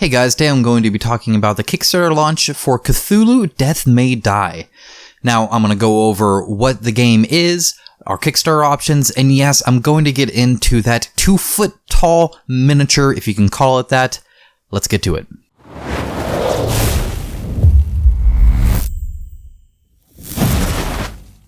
Hey guys, today I'm going to be talking about the Kickstarter launch for Cthulhu Death May Die. Now, I'm going to go over what the game is, our Kickstarter options, and yes, I'm going to get into that 2-foot tall miniature, if you can call it that. Let's get to it.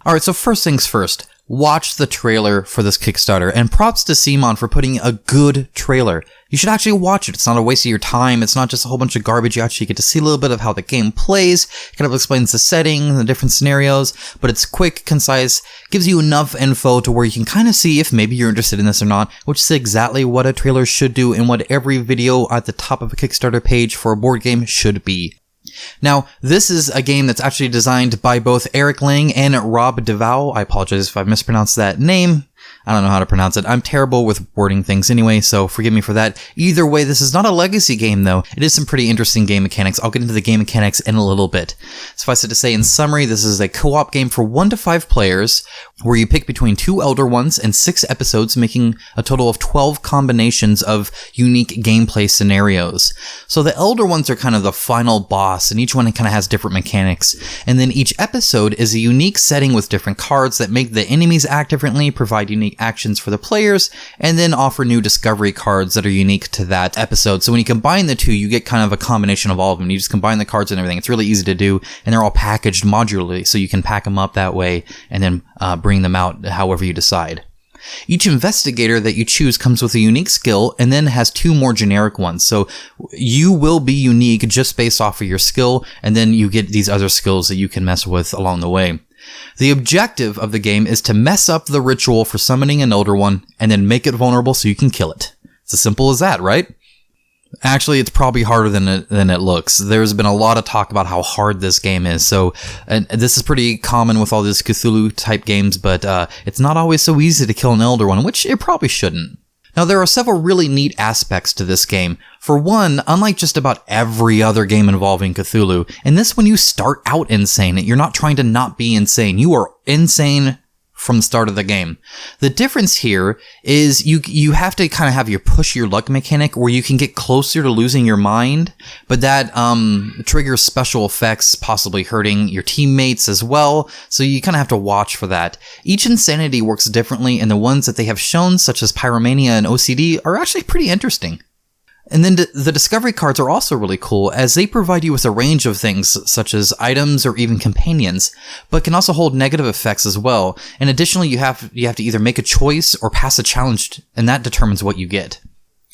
Alright, so first things first. Watch the trailer for this Kickstarter, and props to CMON for putting a good trailer. You should actually watch it. It's not a waste of your time. It's not just a whole bunch of garbage. You actually get to see a little bit of how the game plays. It kind of explains the setting, the different scenarios, but it's quick, concise, gives you enough info to where you can kind of see if maybe you're interested in this or not, which is exactly what a trailer should do and what every video at the top of a Kickstarter page for a board game should be. Now, this is a game that's actually designed by both Eric Lang and Rob DeVoe. I apologize if I mispronounced that name. I don't know how to pronounce it. I'm terrible with wording things anyway, so forgive me for that. Either way, this is not a legacy game, though. It is some pretty interesting game mechanics. I'll get into the game mechanics in a little bit. Suffice it to say, in summary, this is a co-op game for 1 to 5 players, where you pick between 2 Elder Ones and 6 episodes, making a total of 12 combinations of unique gameplay scenarios. So the Elder Ones are kind of the final boss, and each one kind of has different mechanics. And then each episode is a unique setting with different cards that make the enemies act differently, provide unique actions for the players, and then offer new discovery cards that are unique to that episode. So when you combine the two, you get kind of a combination of all of them. You just combine the cards and everything. It's really easy to do, and they're all packaged modularly, so you can pack them up that way and then bring them out however you decide. Each investigator that you choose comes with a unique skill and then has 2 more generic ones. So you will be unique just based off of your skill, and then you get these other skills that you can mess with along the way. The objective of the game is to mess up the ritual for summoning an Elder One and then make it vulnerable so you can kill it. It's as simple as that, right? Actually, it's probably harder than it looks. There's been a lot of talk about how hard this game is, and this is pretty common with all these Cthulhu-type games, but it's not always so easy to kill an Elder One, which it probably shouldn't. Now, there are several really neat aspects to this game. For one, unlike just about every other game involving Cthulhu, in this one you start out insane. You're not trying to not be insane. You are insane from the start of the game. The difference here is you have to kind of have your push your luck mechanic where you can get closer to losing your mind, but that triggers special effects, possibly hurting your teammates as well, so you kind of have to watch for that. Each insanity works differently, and the ones that they have shown, such as Pyromania and OCD, are actually pretty interesting. And then the discovery cards are also really cool, as they provide you with a range of things, such as items or even companions, but can also hold negative effects as well. And additionally, you have to either make a choice or pass a challenge, and that determines what you get.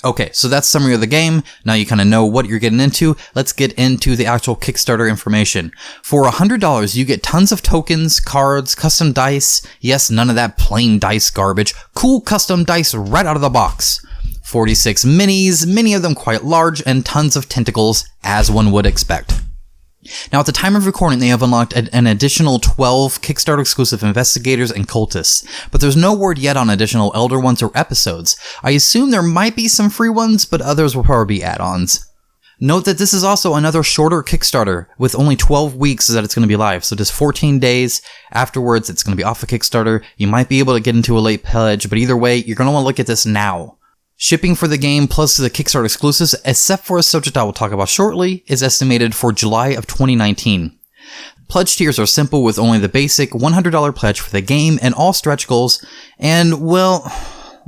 Okay, so that's summary of the game. Now you kind of know what you're getting into. Let's get into the actual Kickstarter information. For $100, you get tons of tokens, cards, custom dice. Yes, none of that plain dice garbage. Cool custom dice right out of the box. 46 minis, many of them quite large, and tons of tentacles, as one would expect. Now, at the time of recording, they have unlocked an additional 12 Kickstarter exclusive investigators and cultists, but there's no word yet on additional Elder Ones or episodes. I assume there might be some free ones, but others will probably be add-ons. Note that this is also another shorter Kickstarter, with only 12 weeks that it's going to be live, so just 14 days. Afterwards, it's going to be off the Kickstarter. You might be able to get into a late pledge, but either way, you're going to want to look at this now. Shipping for the game plus the Kickstarter exclusives, except for a subject I will talk about shortly, is estimated for July of 2019. Pledge tiers are simple, with only the basic $100 pledge for the game and all stretch goals, and, well,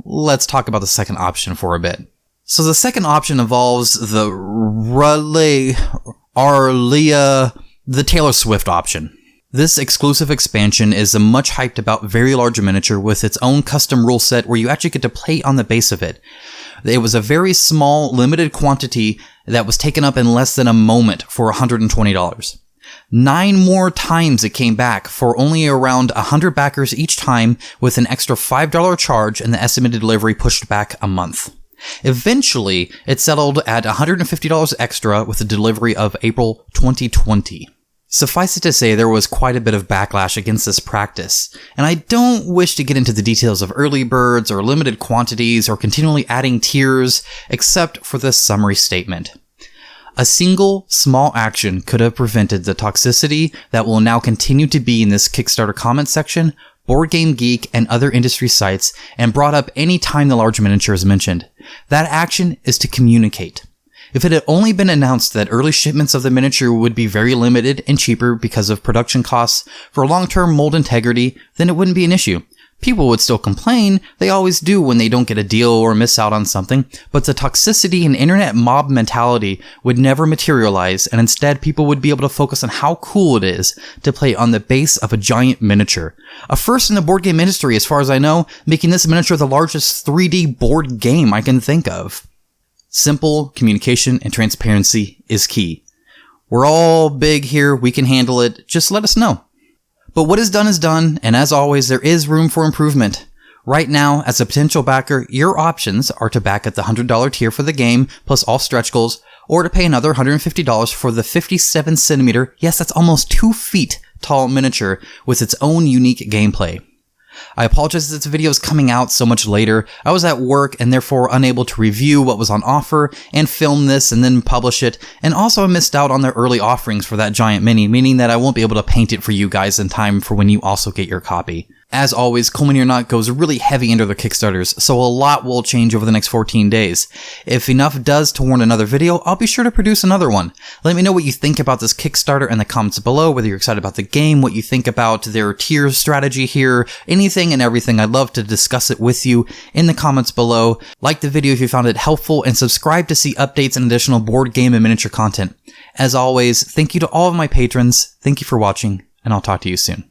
let's talk about the second option for a bit. So the second option involves the the Taylor Swift option. This exclusive expansion is a much hyped about very large miniature with its own custom rule set where you actually get to play on the base of it. It was a very small, limited quantity that was taken up in less than a moment for $120. 9 more times it came back for only around 100 backers each time, with an extra $5 charge and the estimated delivery pushed back a month. Eventually, it settled at $150 extra with the delivery of April 2020. Suffice it to say, there was quite a bit of backlash against this practice, and I don't wish to get into the details of early birds or limited quantities or continually adding tiers, except for this summary statement. A single, small action could have prevented the toxicity that will now continue to be in this Kickstarter comment section, Board Game Geek, and other industry sites, and brought up any time the large miniature is mentioned. That action is to communicate. If it had only been announced that early shipments of the miniature would be very limited and cheaper because of production costs for long-term mold integrity, then it wouldn't be an issue. People would still complain, they always do when they don't get a deal or miss out on something, but the toxicity and internet mob mentality would never materialize, and instead people would be able to focus on how cool it is to play on the base of a giant miniature. A first in the board game industry, as far as I know, making this miniature the largest 3D board game I can think of. Simple communication and transparency is key. We're all big here, we can handle it, just let us know. But what is done, and as always, there is room for improvement. Right now, as a potential backer, your options are to back at the $100 tier for the game, plus all stretch goals, or to pay another $150 for the 57cm, yes, that's almost 2 feet tall miniature with its own unique gameplay. I apologize that this video is coming out so much later. I was at work and therefore unable to review what was on offer and film this and then publish it, and also I missed out on the early offerings for that giant mini, meaning that I won't be able to paint it for you guys in time for when you also get your copy. As always, Cool Mini or Not goes really heavy into their Kickstarters, so a lot will change over the next 14 days. If enough does to warrant another video, I'll be sure to produce another one. Let me know what you think about this Kickstarter in the comments below, whether you're excited about the game, what you think about their tier strategy here, anything and everything. I'd love to discuss it with you in the comments below. Like the video if you found it helpful, and subscribe to see updates and additional board game and miniature content. As always, thank you to all of my patrons, thank you for watching, and I'll talk to you soon.